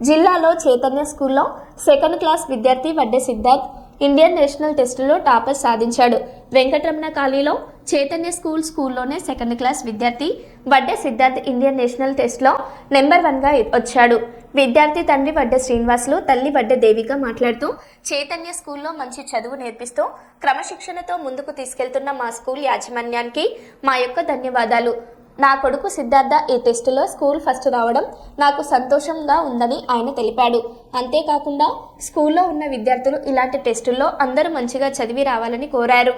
జిల్లాలో చైతన్య స్కూల్లో second class విద్యార్థి వడ్డే సిద్ధార్థ్ ఇండియన్ నేషనల్ టెస్టులో టాపర్ సాధించాడు. వెంకటరమణ కాలనీలో చైతన్య స్కూల్లోనే సెకండ్ క్లాస్ విద్యార్థి వడ్డే సిద్ధార్థ్ ఇండియన్ నేషనల్ టెస్ట్లో నెంబర్ 1గా వచ్చాడు. విద్యార్థి తండ్రి వడ్డే శ్రీనివాసులు, తల్లి వడ్డే దేవిక మాట్లాడుతూ, చైతన్య స్కూల్లో మంచి చదువు నేర్పిస్తూ క్రమశిక్షణతో ముందుకు తీసుకెళ్తున్న మా స్కూల్ యాజమాన్యానికి మా యొక్క ధన్యవాదాలు. నా కొడుకు సిద్ధార్థ ఈ టెస్టులో స్కూల్ ఫస్ట్ రావడం నాకు సంతోషంగా ఉందని ఆయన తెలిపాడు. అంతేకాకుండా స్కూల్లో ఉన్న విద్యార్థులు ఇలాంటి టెస్టుల్లో అందరూ మంచిగా చదివి రావాలని కోరారు.